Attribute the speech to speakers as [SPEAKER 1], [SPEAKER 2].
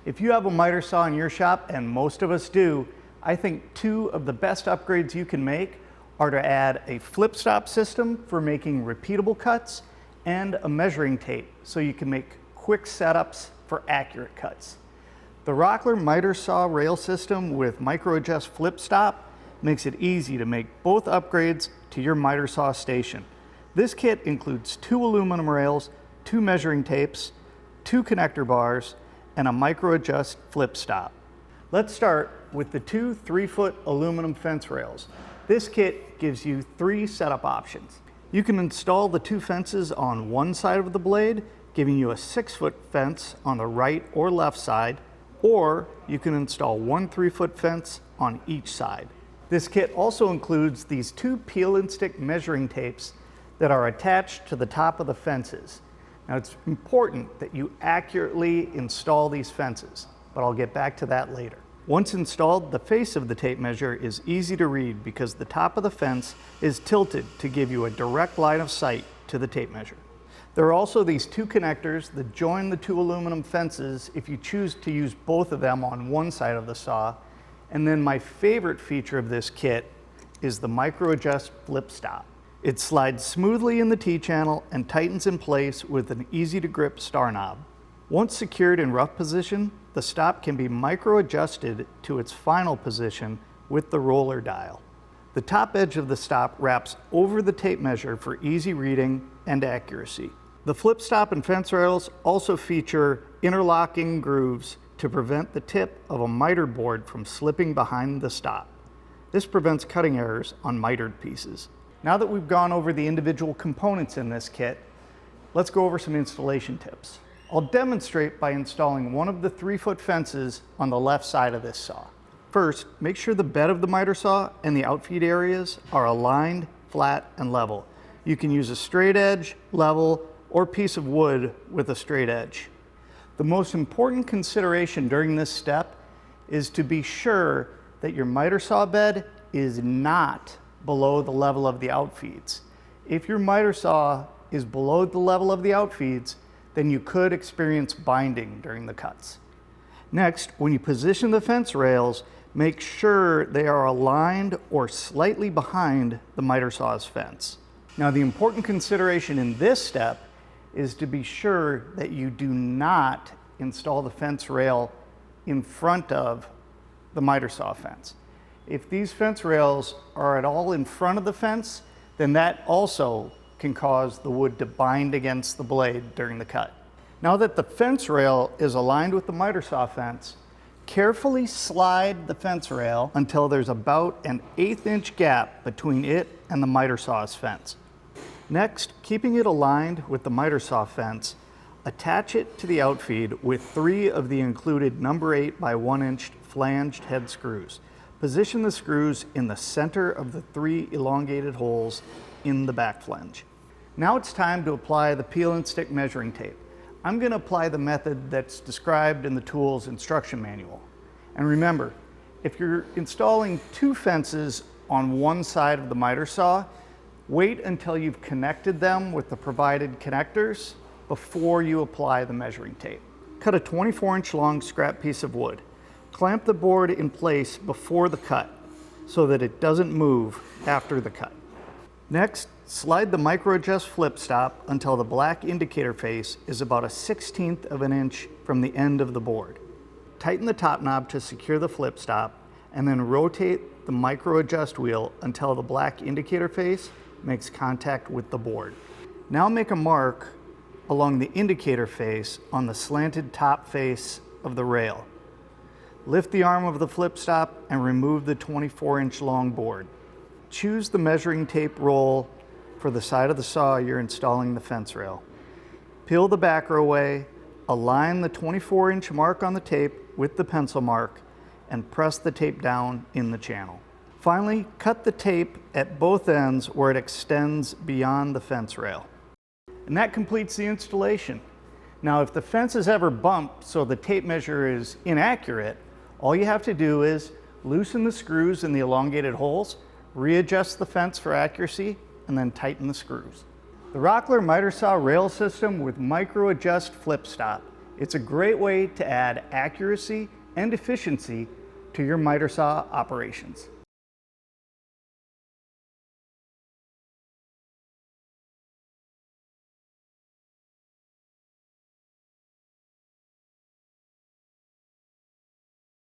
[SPEAKER 1] If you have a miter saw in your shop, and most of us do, I think two of the best upgrades you can make are to add a flip stop system for making repeatable cuts and a measuring tape so you can make quick setups for accurate cuts. The Rockler miter saw rail system with micro adjust flip stop makes it easy to make both upgrades to your miter saw station. This kit includes 2 aluminum rails, 2 measuring tapes, 2 connector bars, and a micro adjust flip stop. Let's start with the 2 3-foot aluminum fence rails. This kit gives you 3 setup options. You can install the 2 fences on one side of the blade, giving you a 6-foot fence on the right or left side, or you can install 1 3-foot fence on each side. This kit also includes these 2 peel and stick measuring tapes that are attached to the top of the fences. Now it's important that you accurately install these fences, but I'll get back to that later. Once installed, the face of the tape measure is easy to read because the top of the fence is tilted to give you a direct line of sight to the tape measure. There are also these 2 connectors that join the 2 aluminum fences if you choose to use both of them on one side of the saw. And then my favorite feature of this kit is the micro adjust flip stop. It slides smoothly in the T-channel and tightens in place with an easy to grip star knob. Once secured in rough position, the stop can be micro adjusted to its final position with the roller dial. The top edge of the stop wraps over the tape measure for easy reading and accuracy. The flip stop and fence rails also feature interlocking grooves to prevent the tip of a miter board from slipping behind the stop. This prevents cutting errors on mitered pieces. Now that we've gone over the individual components in this kit, let's go over some installation tips. I'll demonstrate by installing one of the 3-foot fences on the left side of this saw. First, make sure the bed of the miter saw and the outfeed areas are aligned, flat, and level. You can use a straight edge, level, or piece of wood with a straight edge. The most important consideration during this step is to be sure that your miter saw bed is not below the level of the outfeeds. If your miter saw is below the level of the outfeeds, then you could experience binding during the cuts. Next, when you position the fence rails, make sure they are aligned or slightly behind the miter saw's fence. Now, the important consideration in this step is to be sure that you do not install the fence rail in front of the miter saw fence. If these fence rails are at all in front of the fence, then that also can cause the wood to bind against the blade during the cut. Now that the fence rail is aligned with the miter saw fence, carefully slide the fence rail until there's about an 1/8 inch gap between it and the miter saw's fence. Next, keeping it aligned with the miter saw fence, attach it to the outfeed with 3 of the included number 8 by 1 inch flanged head screws. Position the screws in the center of the 3 elongated holes in the back flange. Now it's time to apply the peel and stick measuring tape. I'm going to apply the method that's described in the tool's instruction manual. And remember, if you're installing 2 fences on one side of the miter saw, wait until you've connected them with the provided connectors before you apply the measuring tape. Cut a 24-inch long scrap piece of wood. Clamp the board in place before the cut so that it doesn't move after the cut. Next, slide the micro adjust flip stop until the black indicator face is about a 1/16 of an inch from the end of the board. Tighten the top knob to secure the flip stop and then rotate the micro adjust wheel until the black indicator face makes contact with the board. Now make a mark along the indicator face on the slanted top face of the rail. Lift the arm of the flip stop and remove the 24-inch long board. Choose the measuring tape roll for the side of the saw you're installing the fence rail. Peel the backer away, align the 24-inch mark on the tape with the pencil mark, and press the tape down in the channel. Finally, cut the tape at both ends where it extends beyond the fence rail. And that completes the installation. Now, if the fence is ever bumped so the tape measure is inaccurate, all you have to do is loosen the screws in the elongated holes, readjust the fence for accuracy, and then tighten the screws. The Rockler miter saw rail system with micro adjust flip stop It's a great way to add accuracy and efficiency to your miter saw operations.